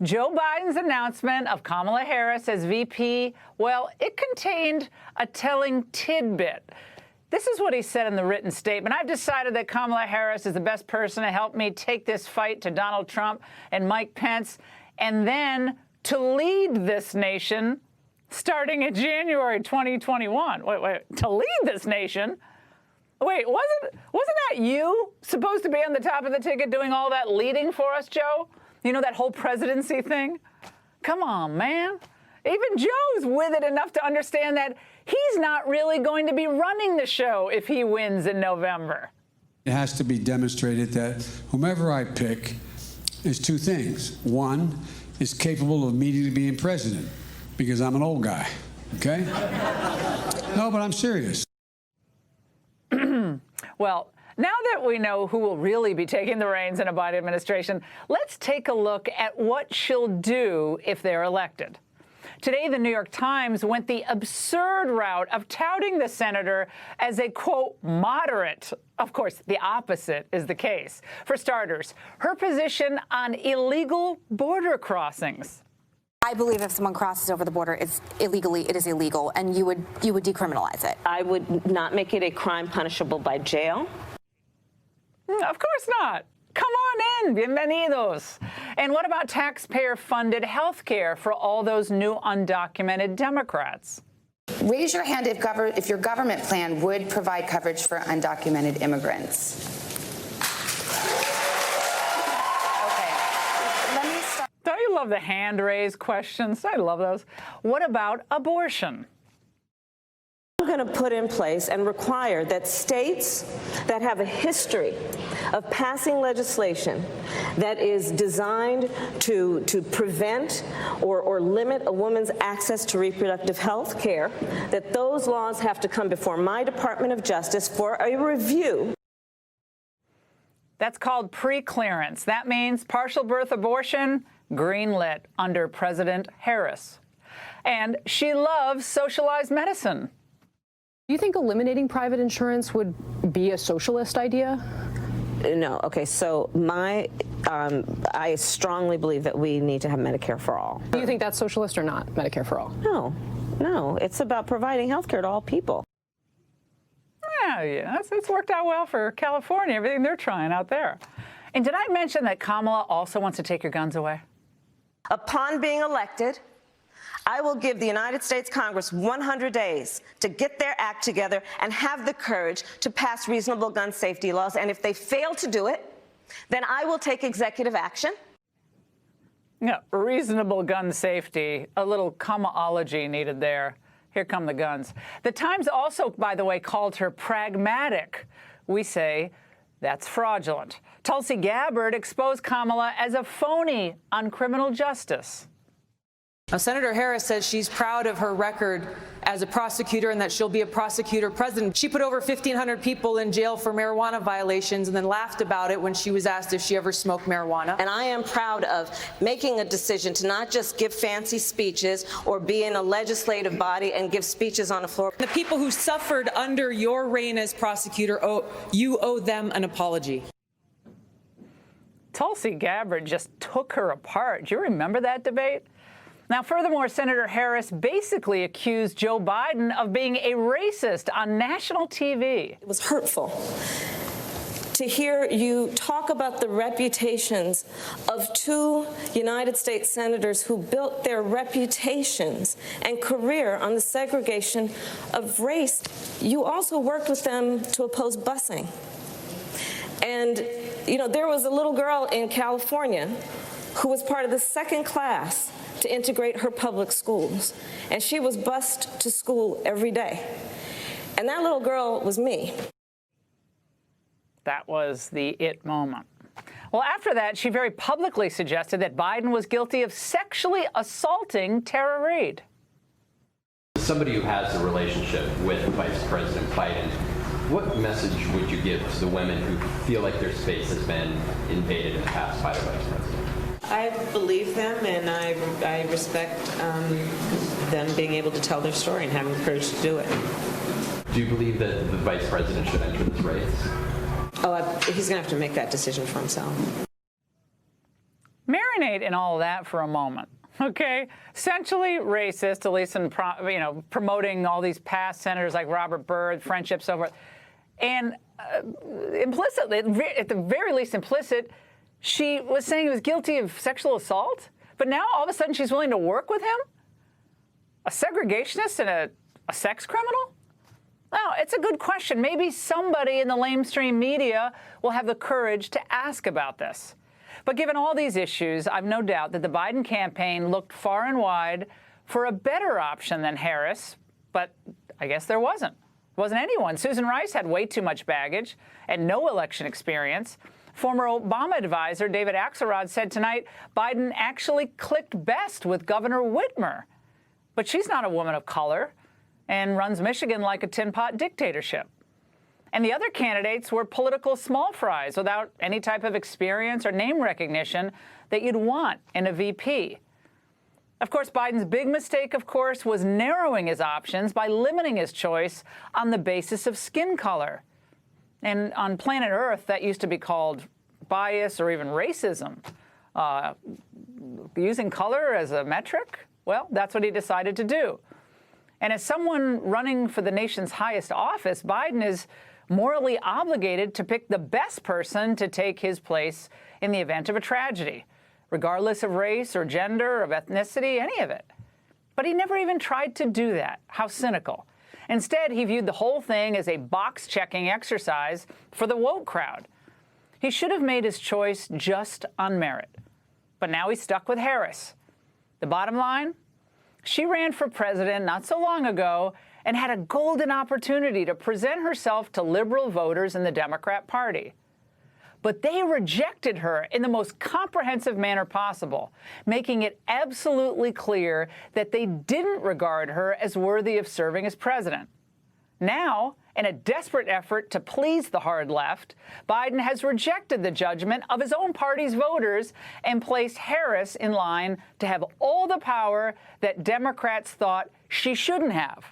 Joe Biden's announcement of Kamala Harris as VP, well, it contained a telling tidbit. This is what he said in the written statement. I've decided that Kamala Harris is the best person to help me take this fight to Donald Trump and Mike Pence, and then to lead this nation starting in January 2021. Wait, to lead this nation? Wait, wasn't that you supposed to be on the top of the ticket doing all that leading for us, Joe? You know, that whole presidency thing? Come on, man. Even Joe's with it enough to understand that he's not really going to be running the show if he wins in November. It has to be demonstrated that whomever I pick is two things. One, is capable of immediately being president, because I'm an old guy, okay? No, but I'm serious. Well, now that we know who will really be taking the reins in a Biden administration, let's take a look at what she'll do if they're elected. Today, the New York Times went the absurd route of touting the senator as a, quote, moderate. Of course, the opposite is the case. For starters, her position on illegal border crossings. I believe if someone crosses over the border, it's illegally, it is illegal, and you would decriminalize it. I would not make it a crime punishable by jail. Of course not. Come on in, bienvenidos. And what about taxpayer-funded health care for all those new undocumented Democrats? Raise your hand if your government plan would provide coverage for undocumented immigrants. Okay, let me start. Don't you love the hand-raised questions? I love those. What about abortion? I'm going to put in place and require that states that have a history of passing legislation that is designed to prevent or limit a woman's access to reproductive health care, that those laws have to come before my Department of Justice for a review. That's called pre-clearance. That means partial birth abortion, greenlit under President Harris. And she loves socialized medicine. Do you think eliminating private insurance would be a socialist idea? No. Okay. So I strongly believe that we need to have Medicare for all. Do you think that's socialist or not, Medicare for all? No. It's about providing health care to all people. Yeah, it's worked out well for California, everything they're trying out there. And did I mention that Kamala also wants to take your guns away? Upon being elected, I will give the United States Congress 100 days to get their act together and have the courage to pass reasonable gun safety laws. And if they fail to do it, then I will take executive action. Yeah, reasonable gun safety, a little commaology needed there. Here come the guns. The Times also, by the way, called her pragmatic. We say that's fraudulent. Tulsi Gabbard exposed Kamala as a phony on criminal justice. Now, Senator Harris says she's proud of her record as a prosecutor and that she'll be a prosecutor president. She put over 1,500 people in jail for marijuana violations and then laughed about it when she was asked if she ever smoked marijuana. And I am proud of making a decision to not just give fancy speeches or be in a legislative body and give speeches on the floor. The people who suffered under your reign as prosecutor, you owe them an apology. Tulsi Gabbard just took her apart. Do you remember that debate? Now, furthermore, Senator Harris basically accused Joe Biden of being a racist on national TV. It was hurtful to hear you talk about the reputations of two United States senators who built their reputations and career on the segregation of race. You also worked with them to oppose busing. And, you know, there was a little girl in California who was part of the second class to integrate her public schools. And she was bused to school every day. And that little girl was me. That was the it moment. Well, after that, she very publicly suggested that Biden was guilty of sexually assaulting Tara Reade. Somebody who has a relationship with Vice President Biden, what message would you give to the women who feel like their space has been invaded in the past by the Vice President? I believe them, and I respect them being able to tell their story and having the courage to do it. Do you believe that the Vice President should enter this race? Oh, he's going to have to make that decision for himself. Marinate in all of that for a moment, okay? Essentially racist, at least in promoting all these past senators like Robert Byrd, friendship, so forth. And implicitly, at the very least implicit, she was saying he was guilty of sexual assault, but now all of a sudden she's willing to work with him? A segregationist and a sex criminal? Well, it's a good question. Maybe somebody in the lamestream media will have the courage to ask about this. But given all these issues, I've no doubt that the Biden campaign looked far and wide for a better option than Harris, but I guess there wasn't. Wasn't anyone. Susan Rice had way too much baggage and no election experience. Former Obama advisor David Axelrod said tonight Biden actually clicked best with Governor Whitmer. But she's not a woman of color and runs Michigan like a tin-pot dictatorship. And the other candidates were political small fries without any type of experience or name recognition that you'd want in a VP. Of course, Biden's big mistake, of course, was narrowing his options by limiting his choice on the basis of skin color. And on planet Earth, that used to be called bias or even racism. Using color as a metric? Well, that's what he decided to do. And as someone running for the nation's highest office, Biden is morally obligated to pick the best person to take his place in the event of a tragedy, regardless of race or gender, of ethnicity, any of it. But he never even tried to do that. How cynical. Instead, he viewed the whole thing as a box-checking exercise for the woke crowd. He should have made his choice just on merit. But now he's stuck with Harris. The bottom line? She ran for president not so long ago and had a golden opportunity to present herself to liberal voters in the Democrat Party. But they rejected her in the most comprehensive manner possible, making it absolutely clear that they didn't regard her as worthy of serving as president. Now, in a desperate effort to please the hard left, Biden has rejected the judgment of his own party's voters and placed Harris in line to have all the power that Democrats thought she shouldn't have.